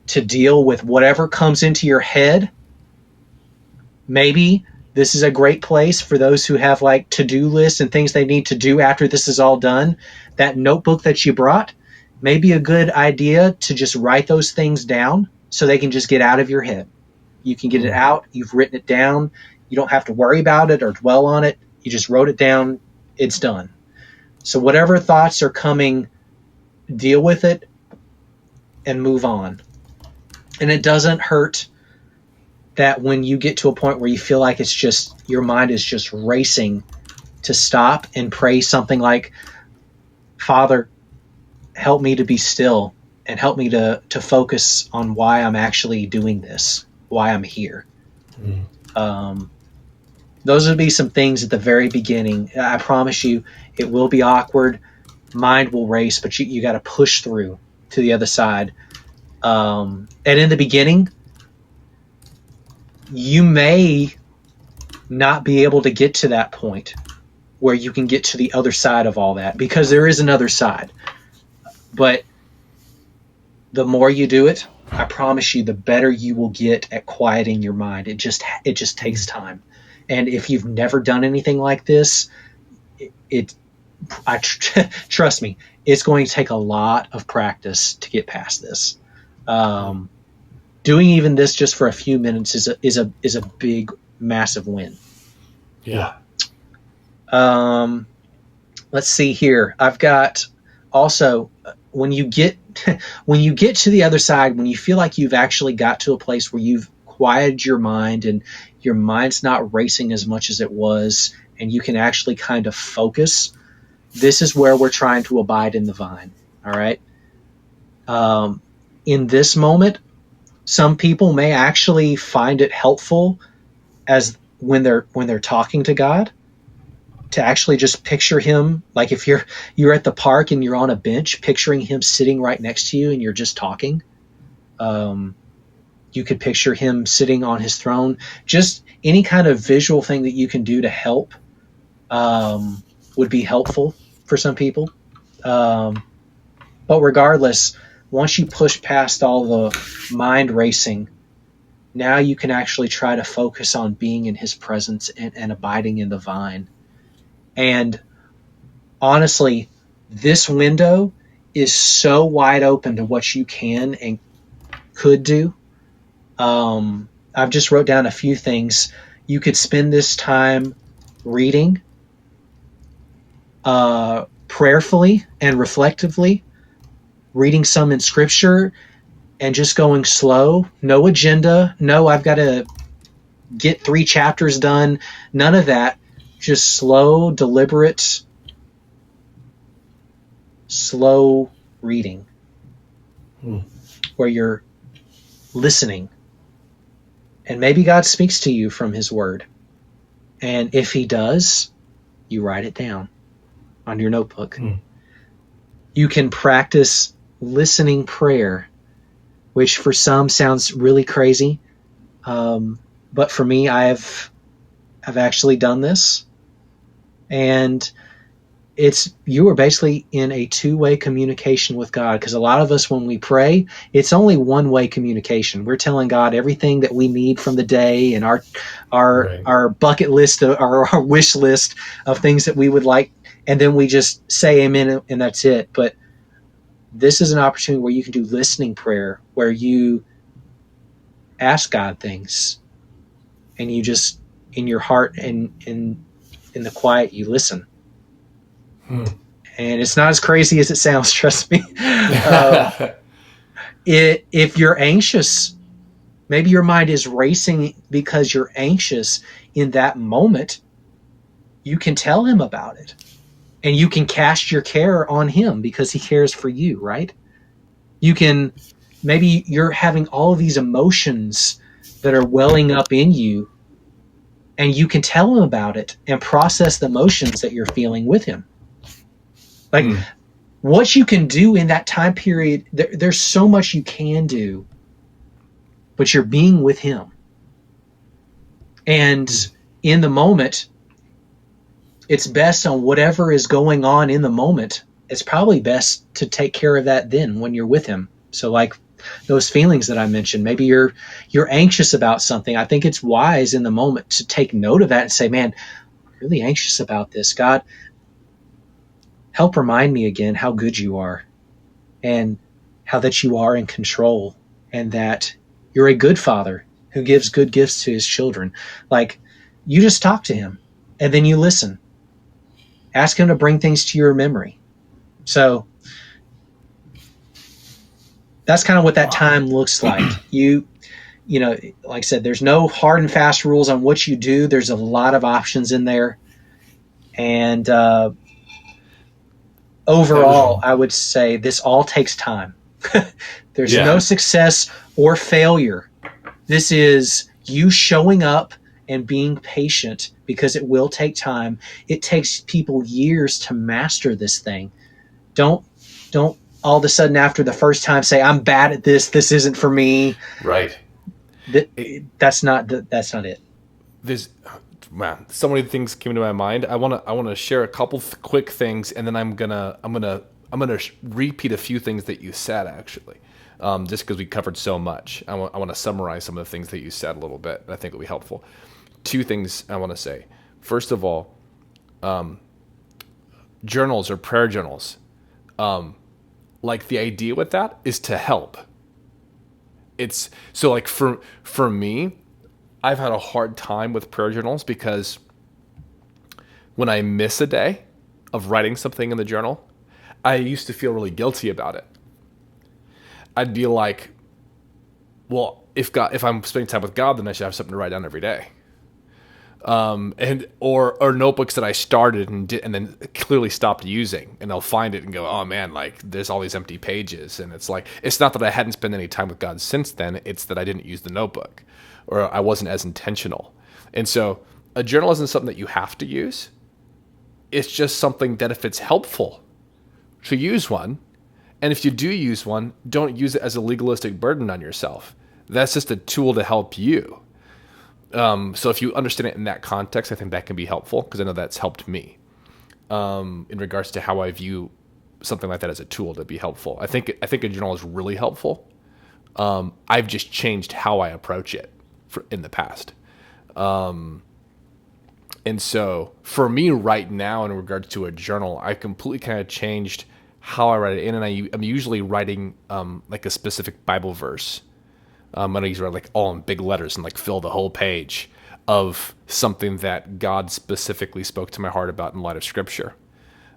to deal with whatever comes into your head. Maybe this is a great place for those who have like to-do lists and things they need to do after this is all done. That notebook that you brought may be a good idea to just write those things down so they can just get out of your head. You can get it out. You've written it down. You don't have to worry about it or dwell on it. You just wrote it down. It's done. So whatever thoughts are coming, deal with it and move on. And it doesn't hurt that when you get to a point where you feel like it's just, your mind is just racing, to stop and pray something like, Father, help me to be still and help me to focus on why I'm actually doing this, why I'm here. Those would be some things at the very beginning. I promise you, it will be awkward. Mind will race, but you got to push through to the other side. And in the beginning, you may not be able to get to that point where you can get to the other side of all that, because there is another side. But the more you do it, I promise you, the better you will get at quieting your mind. It just takes time. And if you've never done anything like this, trust me, it's going to take a lot of practice to get past this. Doing even this just for a few minutes is a big, massive win. Yeah. Let's see here. I've got also, when you get to the other side, when you feel like you've actually got to a place where you've quieted your mind and your mind's not racing as much as it was, and you can actually kind of focus, this is where we're trying to abide in the vine. All right. In this moment, some people may actually find it helpful, as when they're talking to God, to actually just picture him, like if you're at the park and you're on a bench, picturing him sitting right next to you and you're just talking. You could picture him sitting on his throne. Just any kind of visual thing that you can do to help would be helpful for some people. But regardless, once you push past all the mind racing, now you can actually try to focus on being in his presence and abiding in the vine. And honestly, this window is so wide open to what you can and could do. I've just wrote down a few things. You could spend this time reading prayerfully and reflectively, reading some in scripture and just going slow. No agenda. No, I've got to get 3 chapters done. None of that. Just slow, deliberate, slow reading where you're listening. And maybe God speaks to you from his word. And if he does, you write it down on your notebook. You can practice listening prayer, which for some sounds really crazy. But for me, I've actually done this. And you are basically in a 2-way communication with God, because a lot of us, when we pray, it's only 1-way communication. We're telling God everything that we need from the day and our bucket list or our wish list of things that we would like, and then we just say amen and that's it. But this is an opportunity where you can do listening prayer, where you ask God things and you just, in your heart and in the quiet, you listen. And it's not as crazy as it sounds, trust me. If you're anxious, maybe your mind is racing because you're anxious in that moment, you can tell him about it. And you can cast your care on him because he cares for you, right? Maybe you're having all of these emotions that are welling up in you, and you can tell him about it and process the emotions that you're feeling with him. Like what you can do in that time period, there's so much you can do, but you're being with him. And in the moment, it's best on whatever is going on in the moment. It's probably best to take care of that then when you're with him. So like those feelings that I mentioned, maybe you're anxious about something. I think it's wise in the moment to take note of that and say, man, I'm really anxious about this. God, help remind me again how good you are, and how that you are in control, and that you're a good father who gives good gifts to his children. Like, you just talk to him and then you listen. Ask him to bring things to your memory. So that's kind of what that time looks like. You know, like I said, there's no hard and fast rules on what you do. There's a lot of options in there. And overall, I would say this all takes time. There's no success or failure. This is you showing up and being patient, because it will take time. It takes people years to master this thing. Don't all of a sudden after the first time say, I'm bad at this. This isn't for me. Right. That's not it. There's, man, so many things came to my mind. I want to share a couple quick things, and then I'm gonna repeat a few things that you said actually, just because we covered so much. I want to summarize some of the things that you said a little bit. I think it'll be helpful. Two things I want to say. First of all, journals or prayer journals, like the idea with that is to help. It's so like for me, I've had a hard time with prayer journals because when I miss a day of writing something in the journal, I used to feel really guilty about it. I'd be like, well, if I'm spending time with God, then I should have something to write down every day. Or notebooks that I started and then clearly stopped using, and I'll find it and go, oh man, like there's all these empty pages, and it's like, it's not that I hadn't spent any time with God since then, it's that I didn't use the notebook, or I wasn't as intentional. And so a journal isn't something that you have to use. It's just something that if it's helpful to use one, and if you do use one, don't use it as a legalistic burden on yourself. That's just a tool to help you. So if you understand it in that context, I think that can be helpful, because I know that's helped me in regards to how I view something like that as a tool to be helpful. I think a journal is really helpful. I've just changed how I approach it in the past. And so for me right now, in regards to a journal, I completely kind of changed how I write it in, and I'm usually writing like a specific Bible verse. I'm going to use like all in big letters and like fill the whole page of something that God specifically spoke to my heart about in light of Scripture.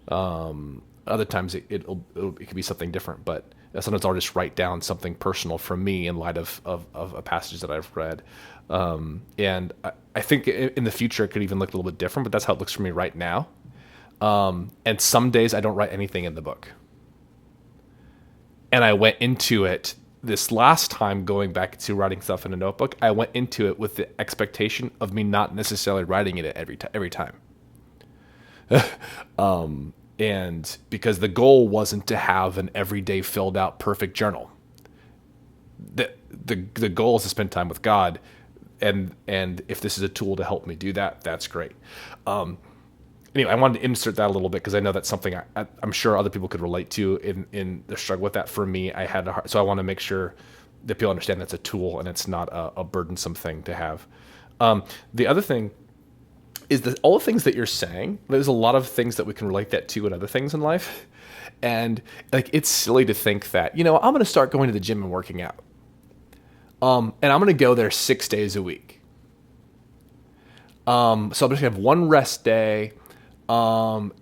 Other times it could be something different, but sometimes I'll just write down something personal from me in light of a passage that I've read. And I think in the future it could even look a little bit different, but that's how it looks for me right now. And some days I don't write anything in the book. And I went into it this last time, going back to writing stuff in a notebook, I went into it with the expectation of me not necessarily writing it every time. And because the goal wasn't to have an everyday filled out perfect journal. The goal is to spend time with God, and if this is a tool to help me do that, that's great. Anyway, I wanted to insert that a little bit because I know that's something I'm sure other people could relate to in the struggle with that. For me, I had so I want to make sure that people understand that's a tool and it's not a burdensome thing to have. The other thing is that all the things that you're saying, there's a lot of things that we can relate that to in other things in life. And like, it's silly to think that, I'm going to start going to the gym and working out. And I'm going to go there 6 days a week. So I'm just going to have one rest day. I'm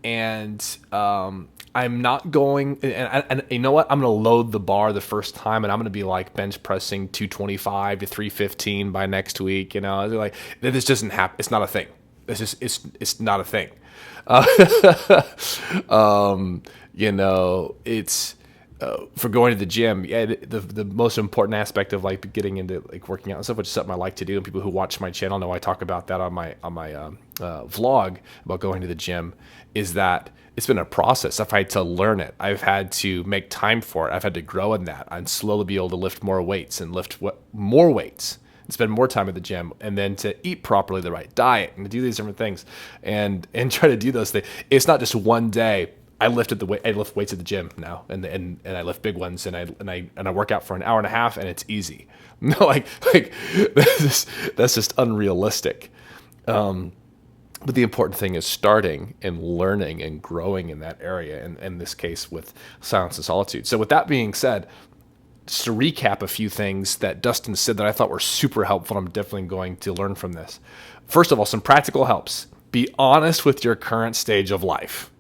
not going, and you know what? I'm going to load the bar the first time, and I'm going to be like bench pressing 225 to 315 by next week. Like, this doesn't happen. It's not a thing. It's not a thing. It's for going to the gym. Yeah, the most important aspect of like getting into like working out and stuff, which is something I like to do, and people who watch my channel know I talk about that on my vlog about going to the gym, is that it's been a process. I've had to learn it. I've had to make time for it. I've had to grow in that and slowly be able to lift more weights and more weights and spend more time at the gym, and then to eat properly, the right diet, and to do these different things and try to do those things. It's not just one day. I lift weights at the gym now, and I lift big ones, and I work out for an hour and a half, and it's easy. No, like that's just unrealistic. But the important thing is starting and learning and growing in that area, and in this case with silence and solitude. So with that being said, just to recap a few things that Dustin said that I thought were super helpful, I'm definitely going to learn from this. First of all, some practical helps. Be honest with your current stage of life.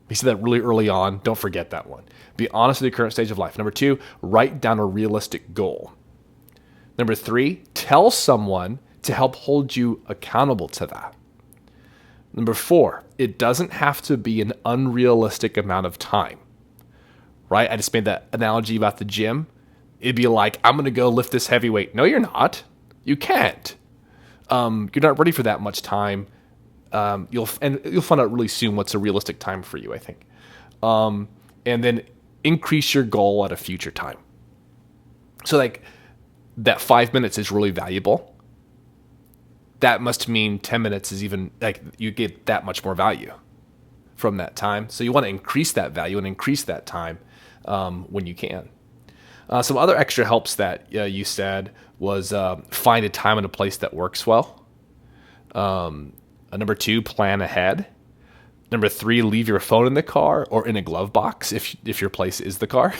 He said that really early on. Don't forget that one. Be honest with your current stage of life. Number 2, write down a realistic goal. Number 3, tell someone to help hold you accountable to that. Number 4, it doesn't have to be an unrealistic amount of time, right? I just made that analogy about the gym. It'd be like, I'm going to go lift this heavy weight. No, you're not. You can't. You're not ready for that much time. You'll find out really soon what's a realistic time for you, I think. And then increase your goal at a future time. So like that 5 minutes is really valuable, that must mean 10 minutes is even, like, you get that much more value from that time. So you want to increase that value and increase that time when you can. Some other extra helps that you said was find a time and a place that works well. Number 2, plan ahead. Number 3, leave your phone in the car or in a glove box if your place is the car.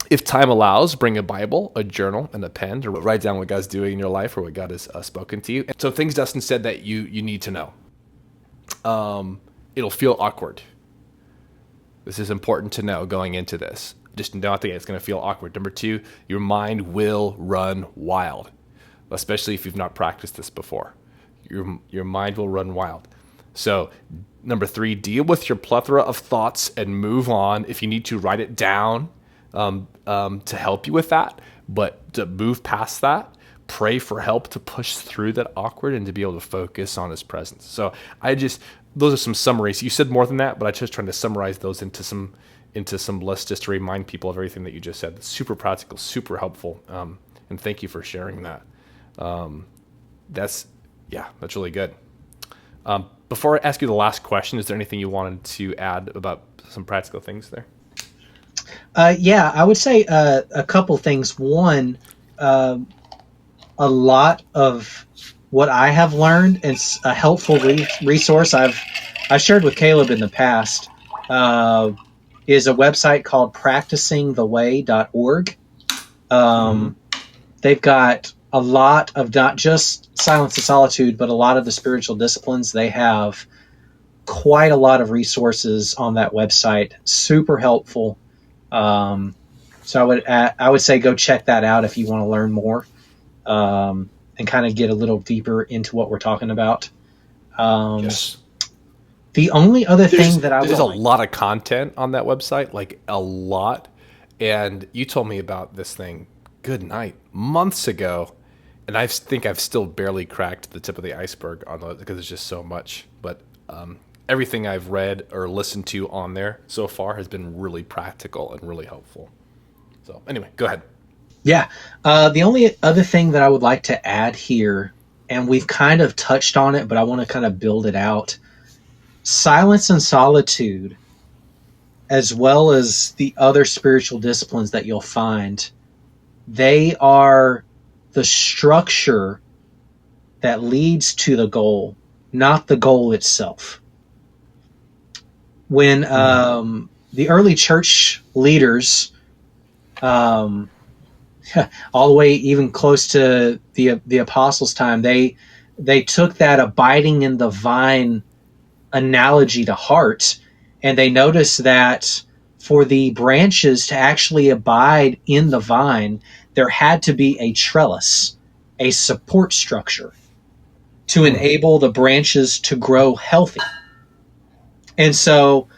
If time allows, bring a Bible, a journal, and a pen to write down what God's doing in your life or what God has spoken to you. So things Dustin said that you need to know. It'll feel awkward. This is important to know going into this. Just don't think it's going to feel awkward. Number 2, your mind will run wild, especially if you've not practiced this before. Your mind will run wild. So number 3, deal with your plethora of thoughts and move on. If you need to, write it down to help you with that. But to move past that, pray for help to push through that awkward and to be able to focus on His presence. So those are some summaries. You said more than that, but I just trying to summarize those into some lists just to remind people of everything that you just said. It's super practical, super helpful, and thank you for sharing that. That's really good. Before I ask you the last question, is there anything you wanted to add about some practical things there? I would say a couple things. One, a lot of what I have learned, it's a helpful resource I've shared with Caleb in the past, is a website called practicingtheway.org. They've got a lot of not just silence and solitude, but a lot of the spiritual disciplines. They have quite a lot of resources on that website. Super helpful. So I would say go check that out if you want to learn more, and kind of get a little deeper into what we're talking about. Yes. The only other thing that there's a lot of content on that website, like a lot. And you told me about this thing, good night, months ago. And I think I've still barely cracked the tip of the iceberg on those because it's just so much. But everything I've read or listened to on there so far has been really practical and really helpful. So anyway, go ahead. Yeah. The only other thing that I would like to add here, and we've kind of touched on it, but I want to kind of build it out. Silence and solitude, as well as the other spiritual disciplines that you'll find, they are the structure that leads to the goal, not the goal itself. When the early church leaders, all the way even close to the apostles' time, they took that abiding in the vine analogy to heart, and they noticed that for the branches to actually abide in the vine, there had to be a trellis, a support structure to enable the branches to grow healthy. And so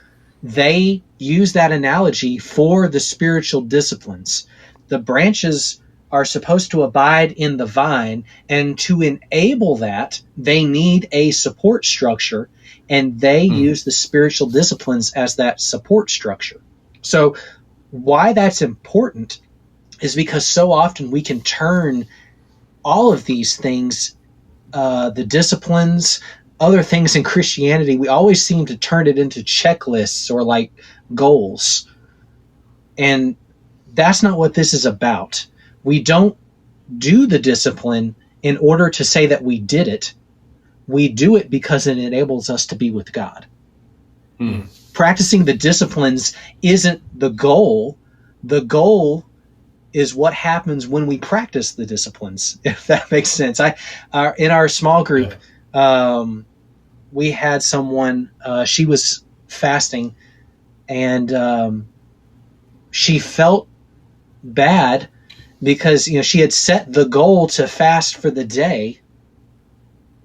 they use that analogy for the spiritual disciplines. The branches are supposed to abide in the vine, and to enable that, they need a support structure, and they use the spiritual disciplines as that support structure. So why that's important is because so often we can turn all of these things, the disciplines, other things in Christianity, we always seem to turn it into checklists or like goals. And that's not what this is about. We don't do the discipline in order to say that we did it. We do it because it enables us to be with God. Practicing the disciplines isn't the goal. The goal is what happens when we practice the disciplines, if that makes sense. In our small group, we had someone, she was fasting, and she felt bad because she had set the goal to fast for the day,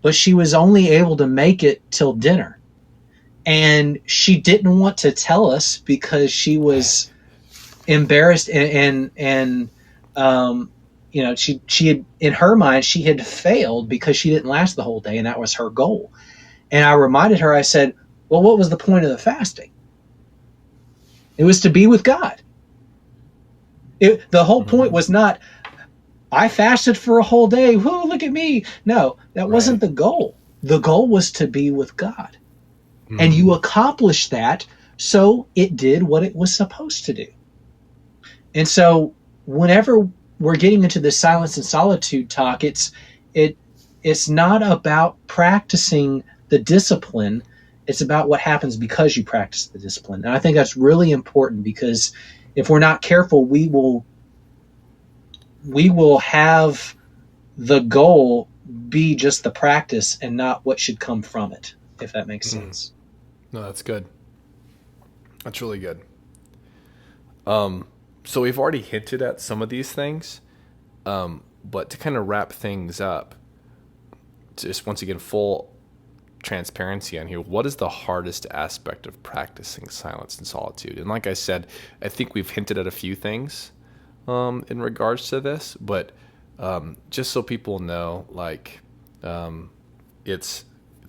but she was only able to make it till dinner. And she didn't want to tell us because she was embarrassed and she had, in her mind, she had failed because she didn't last the whole day, and that was her goal. And I reminded her, I said, well, what was the point of the fasting? It was to be with God. The whole point was not, I fasted for a whole day. Whoa, look at me. No, that wasn't the goal. The goal was to be with God. And you accomplished that, so it did what it was supposed to do. And so whenever we're getting into the silence and solitude talk, it's not about practicing the discipline. It's about what happens because you practice the discipline. And I think that's really important, because if we're not careful, we will have the goal be just the practice and not what should come from it, if that makes sense. No, that's good. That's really good. So we've already hinted at some of these things, but to kind of wrap things up, just once again, full transparency on here, what is the hardest aspect of practicing silence and solitude? And like I said, I think we've hinted at a few things in regards to this, but just so people know, like, it's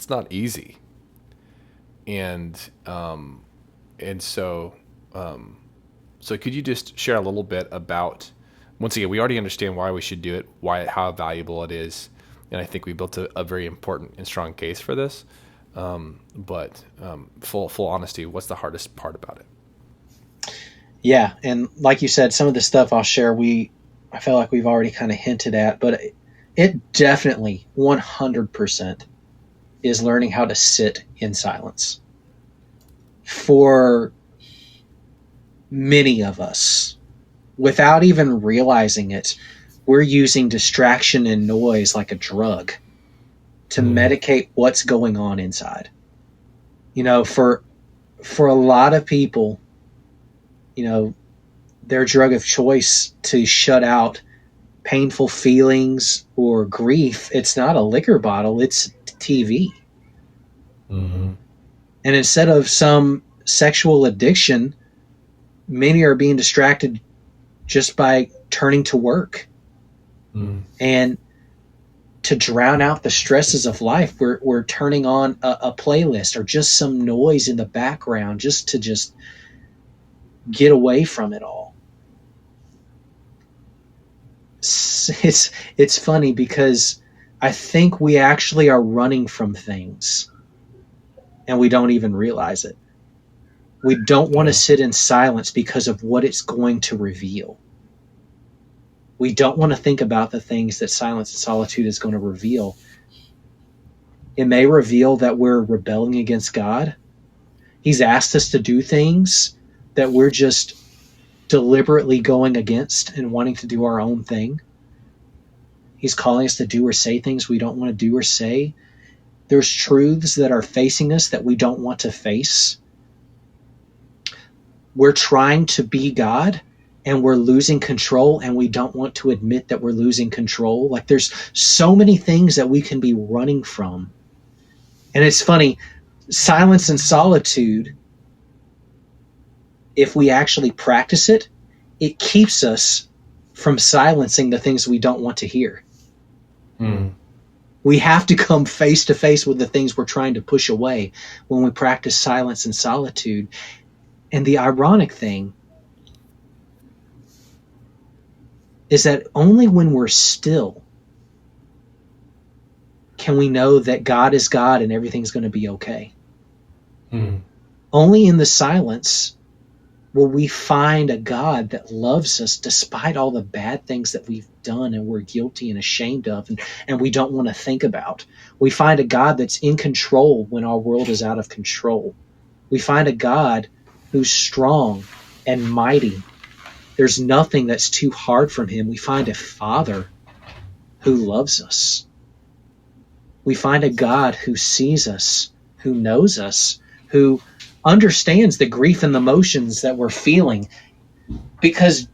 not easy. And so could you just share a little bit about, once again, we already understand why we should do it, how valuable it is, and I think we built a very important and strong case for this. But full honesty, what's the hardest part about it? Yeah, and like you said, some of the stuff I'll share, I feel like we've already kind of hinted at, but it definitely 100% is learning how to sit in silence. For many of us, without even realizing it, we're using distraction and noise like a drug to medicate what's going on inside. For a lot of people, their drug of choice to shut out painful feelings or grief, it's not a liquor bottle, it's TV. And instead of some sexual addiction, many are being distracted just by turning to work. And to drown out the stresses of life, we're turning on a playlist or just some noise in the background just to get away from it all. It's funny because I think we actually are running from things and we don't even realize it. We don't want to sit in silence because of what it's going to reveal. We don't want to think about the things that silence and solitude is going to reveal. It may reveal that we're rebelling against God. He's asked us to do things that we're just deliberately going against and wanting to do our own thing. He's calling us to do or say things we don't want to do or say. There's truths that are facing us that we don't want to face. We're trying to be God and we're losing control, and we don't want to admit that we're losing control. Like, there's so many things that we can be running from. And it's funny, silence and solitude, if we actually practice it, it keeps us from silencing the things we don't want to hear. We have to come face to face with the things we're trying to push away when we practice silence and solitude. And the ironic thing is that only when we're still can we know that God is God and everything's going to be okay. Only in the silence will we find a God that loves us despite all the bad things that we've done and we're guilty and ashamed of and we don't want to think about. We find a God that's in control when our world is out of control. We find a God who's strong and mighty. There's nothing that's too hard from him. We find a Father who loves us. We find a God who sees us, who knows us, who understands the grief and the emotions that we're feeling because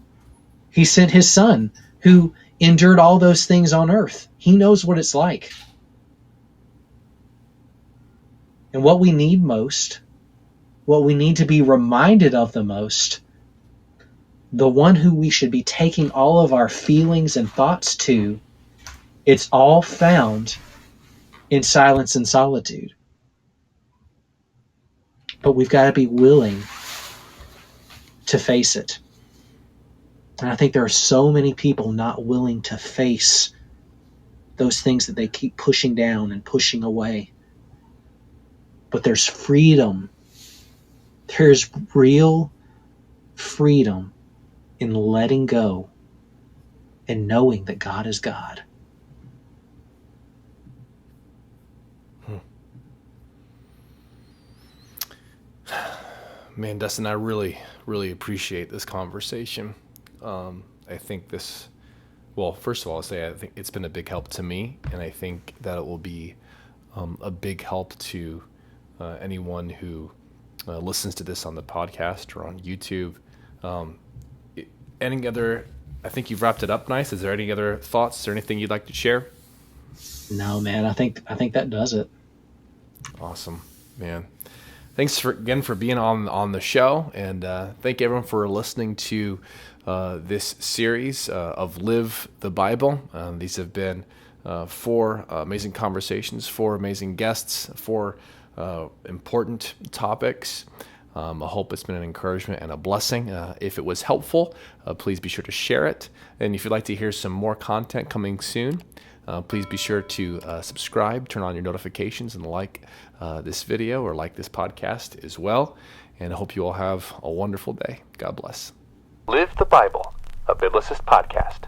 he sent his Son who endured all those things on earth. He knows what it's like. And what we need most, what we need to be reminded of the most, the one who we should be taking all of our feelings and thoughts to, it's all found in silence and solitude. But we've got to be willing to face it. And I think there are so many people not willing to face those things that they keep pushing down and pushing away. But there's freedom. There's real freedom in letting go and knowing that God is God. Man, Dustin, I really, really appreciate this conversation. I think first of all, I think it's been a big help to me, and I think that it will be a big help to anyone who listens to this on the podcast or on YouTube. I think you've wrapped it up nice. Is there any other thoughts? Is there anything you'd like to share? No, man, I think that does it. Awesome, man. Thanks again for being on the show, and thank everyone for listening to this series of Live the Bible. These have been 4 amazing conversations, 4 amazing guests, 4 important topics. I hope it's been an encouragement and a blessing. If it was helpful, please be sure to share it. And if you'd like to hear some more content coming soon, please be sure to subscribe, turn on your notifications, and like this video or like this podcast as well. And I hope you all have a wonderful day. God bless. Live the Bible, a Biblicist podcast.